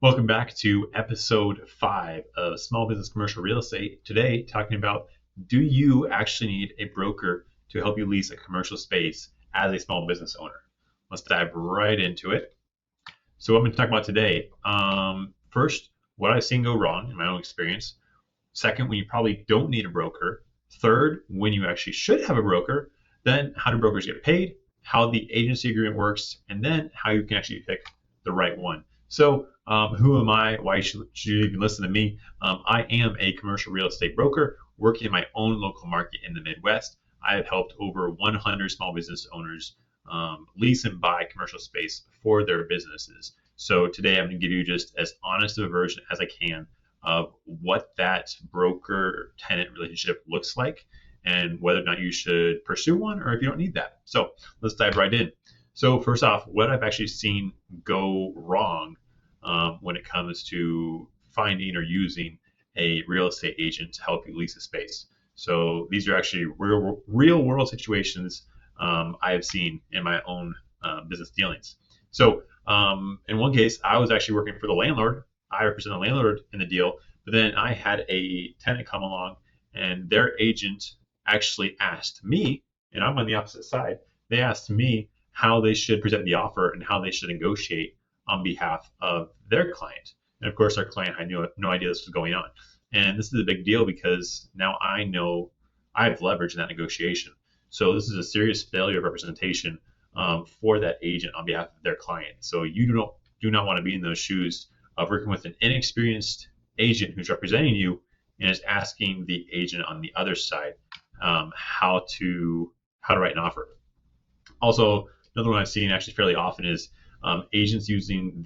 Welcome back to episode 5 of Small Business Commercial Real Estate. Today, talking about, do you actually need a broker to help you lease a commercial space as a small business owner? Let's dive right into it. So, what I'm going to talk about today, first, what I've seen go wrong in my own experience. Second, when you probably don't need a broker. Third, when you actually should have a broker. Then, how do brokers get paid? How the agency agreement works, and then how you can actually pick the right one. So, who am I? Why should you even listen to me? I am a commercial real estate broker working in my own local market in the Midwest. I have helped over 100 small business owners lease and buy commercial space for their businesses. So today I'm going to give you just as honest of a version as I can of what that broker-tenant relationship looks like and whether or not you should pursue one or if you don't need that. So let's dive right in. So first off, what I've actually seen go wrong when it comes to finding or using a real estate agent to help you lease a space. So these are actually real world situations I have seen in my own business dealings. So in one case, I was actually working for the landlord. I represent the landlord in the deal, but then I had a tenant come along and their agent actually asked me, and I'm on the opposite side, they asked me how they should present the offer and how they should negotiate on behalf of their client. And of course, our client had no idea this was going on. And this is a big deal because now I know I have leverage in that negotiation. So this is a serious failure of representation for that agent on behalf of their client. So you do not want to be in those shoes of working with an inexperienced agent who's representing you and is asking the agent on the other side how to write an offer. Also, another one I've seen actually fairly often is agents using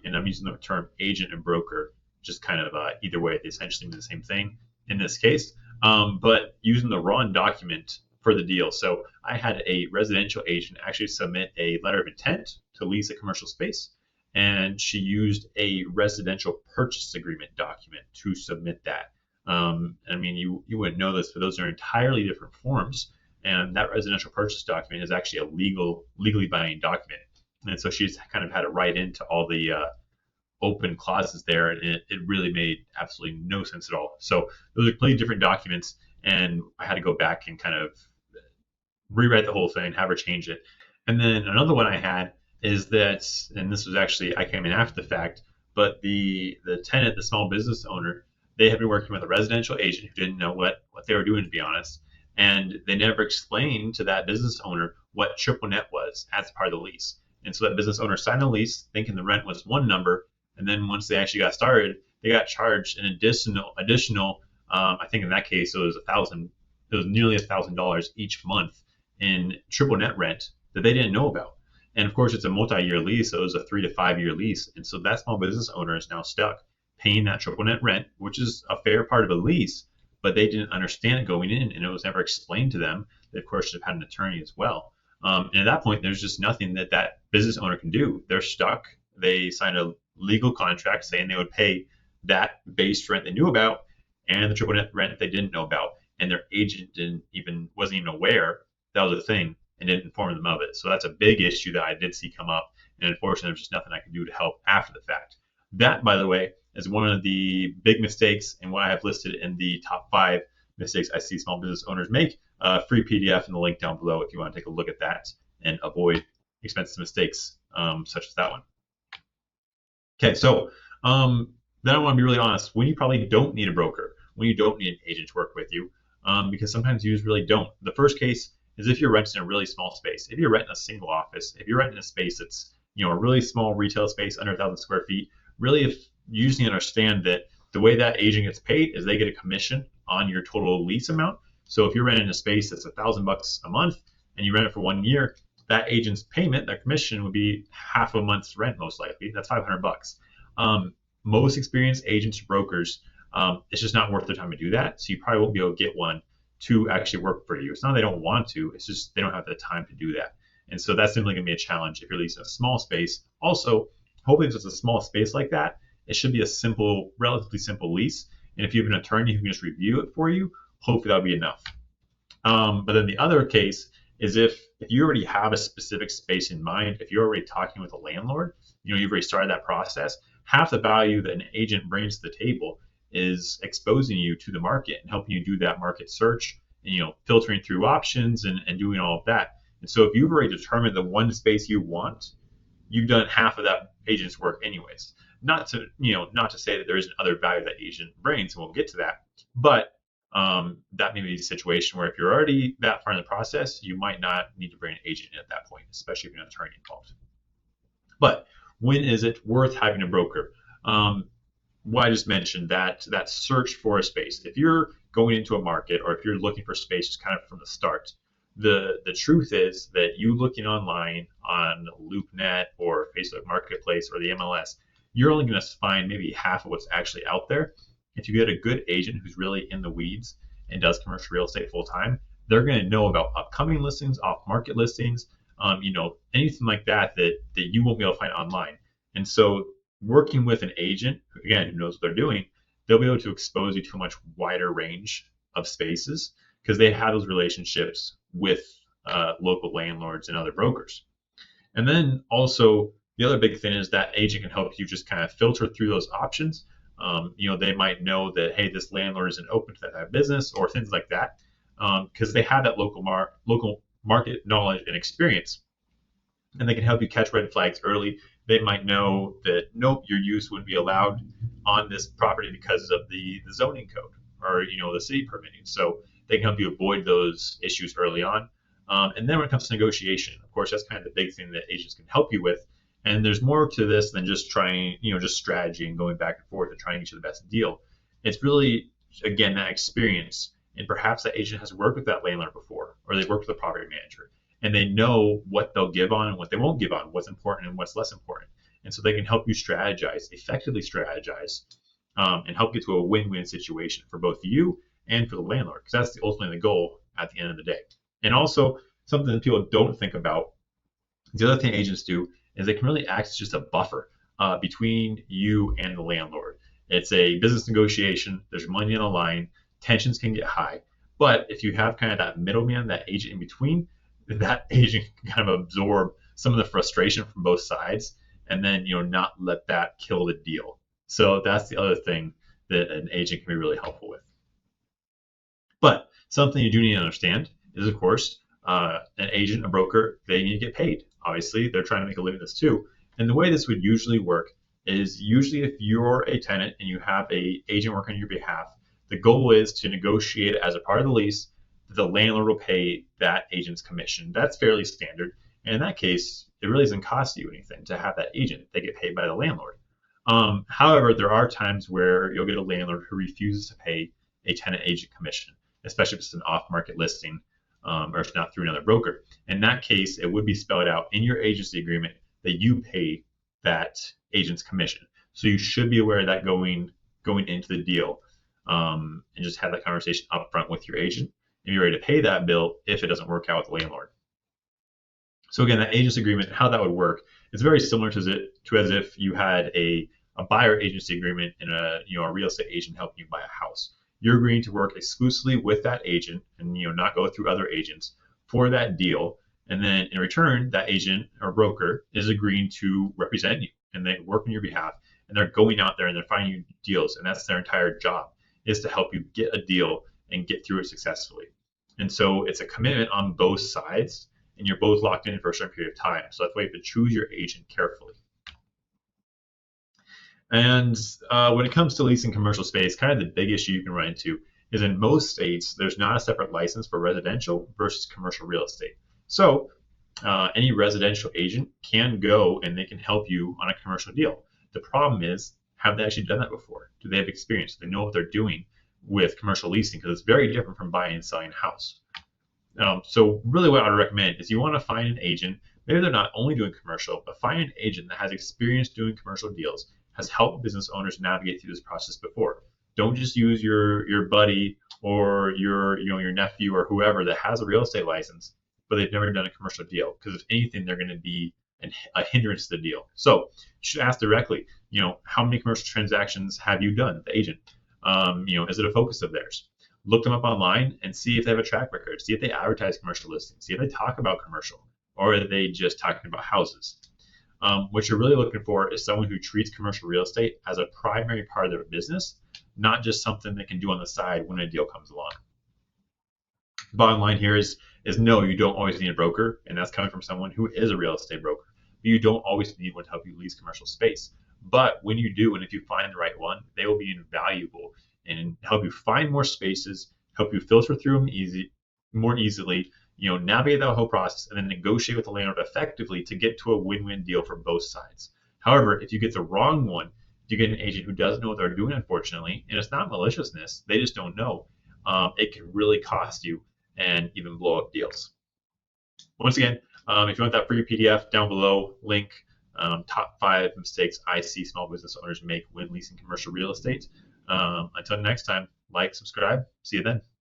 and I'm using the term agent and broker, just kind of either way, they essentially mean the same thing in this case, but using the wrong document for the deal. So I had a residential agent actually submit a letter of intent to lease a commercial space, and she used a residential purchase agreement document to submit that. I mean, you wouldn't know this, but those are entirely different forms. And that residential purchase document is actually a legally binding document. And so she's kind of had to write into all the open clauses there, and it really made absolutely no sense at all. So those are completely different documents, and I had to go back and kind of rewrite the whole thing, have her change it. And then another one I had is that, and this was actually, I came in after the fact, but the tenant, the small business owner, they had been working with a residential agent who didn't know what they were doing, to be honest. And they never explained to that business owner what triple net was as part of the lease. And so that business owner signed a lease thinking the rent was one number. And then once they actually got started, they got charged an additional I think in that case, it was nearly $1,000 each month in triple net rent that they didn't know about. And of course, it's a multi-year lease, so it was a 3 to 5 year lease. And so that small business owner is now stuck paying that triple net rent, which is a fair part of a lease, but they didn't understand it going in, and it was never explained to them. They, of course, should have had an attorney as well. And at that point, there's just nothing that business owner can do. They're stuck. They signed a legal contract saying they would pay that base rent they knew about and the triple net rent they didn't know about, and their agent wasn't even aware that was a thing and didn't inform them of it. So that's a big issue that I did see come up, and unfortunately, there's just nothing I could do to help after the fact. That, by the way, is one of the big mistakes and what I have listed in the top 5 mistakes I see small business owners make. Free PDF in the link down below if you want to take a look at that and avoid expensive mistakes such as that one. Okay, so then I want to be really honest. When you probably don't need a broker, when you don't need an agent to work with you, because sometimes you just really don't. The first case is if you're renting a really small space. If you're renting a single office, if you're renting a space that's a really small retail space under 1,000 square feet, really if you just need to understand that the way that agent gets paid is they get a commission on your total lease amount. So if you're renting a space that's $1,000 a month and you rent it for 1 year, that agent's payment, that commission would be half a month's rent most likely. That's $500. Most experienced agents or brokers, it's just not worth their time to do that. So you probably won't be able to get one to actually work for you. It's not they don't want to, it's just they don't have the time to do that. And so that's simply going to be a challenge if you're leasing a small space. Also, hopefully if it's a small space like that, it should be a simple, relatively simple lease. And if you have an attorney who can just review it for you, hopefully that'll be enough. But then the other case is if you already have a specific space in mind, if you're already talking with a landlord, you've already started that process, half the value that an agent brings to the table is exposing you to the market and helping you do that market search and filtering through options and doing all of that. And so if you've already determined the one space you want, you've done half of that agent's work anyways. Not to say that there isn't other value that agent brings, and we'll get to that. But that may be a situation where if you're already that far in the process, you might not need to bring an agent in at that point, especially if you're an attorney involved. But when is it worth having a broker? Well, I just mentioned that search for a space. If you're going into a market or if you're looking for space just kind of from the start, the truth is that you looking online on LoopNet or Facebook Marketplace or the MLS, you're only going to find maybe half of what's actually out there. If you get a good agent who's really in the weeds and does commercial real estate full time, they're going to know about upcoming listings, off-market listings, anything like that you won't be able to find online. And so working with an agent, again, who knows what they're doing, they'll be able to expose you to a much wider range of spaces because they have those relationships with local landlords and other brokers. And then also the other big thing is that agent can help you just kind of filter through those options. They might know that, hey, this landlord isn't open to that type of business or things like that because they have that local market knowledge and experience. And they can help you catch red flags early. They might know that, nope, your use wouldn't be allowed on this property because of the zoning code or, the city permitting. So they can help you avoid those issues early on. And then when it comes to negotiation, of course, that's kind of the big thing that agents can help you with. And there's more to this than just trying, just strategy and going back and forth and trying to get you the best deal. It's really, again, that experience. And perhaps that agent has worked with that landlord before, or they've worked with a property manager, and they know what they'll give on and what they won't give on, what's important and what's less important. And so they can help you effectively strategize, and help get to a win-win situation for both you and for the landlord, because that's ultimately the goal at the end of the day. And also, something that people don't think about, the other thing agents do is they can really act as just a buffer between you and the landlord. It's a business negotiation. There's money on the line. Tensions can get high. But if you have kind of that middleman, that agent in between, that agent can kind of absorb some of the frustration from both sides and then, not let that kill the deal. So that's the other thing that an agent can be really helpful with. But something you do need to understand is, of course, an agent, a broker, they need to get paid. Obviously, they're trying to make a living this too. And the way this would usually work is usually if you're a tenant and you have an agent working on your behalf, the goal is to negotiate as a part of the lease that the landlord will pay that agent's commission. That's fairly standard. And in that case, it really doesn't cost you anything to have that agent. They get paid by the landlord. However, there are times where you'll get a landlord who refuses to pay a tenant agent commission, especially if it's an off-market listing or if not through another broker. In that case, it would be spelled out in your agency agreement that you pay that agent's commission. So you should be aware of that going into the deal, and just have that conversation up front with your agent and be ready to pay that bill if it doesn't work out with the landlord. So again, that agency agreement, how that would work, is very similar to as if you had a buyer agency agreement and a real estate agent helping you buy a house. You're agreeing to work exclusively with that agent and not go through other agents for that deal. And then in return, that agent or broker is agreeing to represent you and they work on your behalf. And they're going out there and they're finding you deals. And that's their entire job, is to help you get a deal and get through it successfully. And so it's a commitment on both sides, and you're both locked in for a certain period of time. So that's why you have to choose your agent carefully. And when it comes to leasing commercial space, kind of the big issue you can run into is in most states, there's not a separate license for residential versus commercial real estate. So any residential agent can go and they can help you on a commercial deal. The problem is, have they actually done that before? Do they have experience? Do they know what they're doing with commercial leasing? Because it's very different from buying and selling a house. So really what I would recommend is you want to find an agent. Maybe they're not only doing commercial, but find an agent that has experience doing commercial deals, has helped business owners navigate through this process before. Don't just use your buddy or your nephew or whoever that has a real estate license, but they've never done a commercial deal. Because if anything, they're going to be a hindrance to the deal. So you should ask directly, how many commercial transactions have you done, the agent? Is it a focus of theirs? Look them up online and see if they have a track record. See if they advertise commercial listings. See if they talk about commercial, or are they just talking about houses? What you're really looking for is someone who treats commercial real estate as a primary part of their business, not just something they can do on the side when a deal comes along. Bottom line here is no, you don't always need a broker, and that's coming from someone who is a real estate broker. You don't always need one to help you lease commercial space. But when you do, and if you find the right one, they will be invaluable and help you find more spaces, help you filter through them more easily, navigate that whole process, and then negotiate with the landlord effectively to get to a win-win deal for both sides. However, if you get the wrong one, you get an agent who doesn't know what they're doing, unfortunately, and it's not maliciousness, they just don't know. It can really cost you and even blow up deals. Once again, if you want that free PDF, down below, link top 5 mistakes I see small business owners make when leasing commercial real estate. Until next time, like, subscribe. See you then.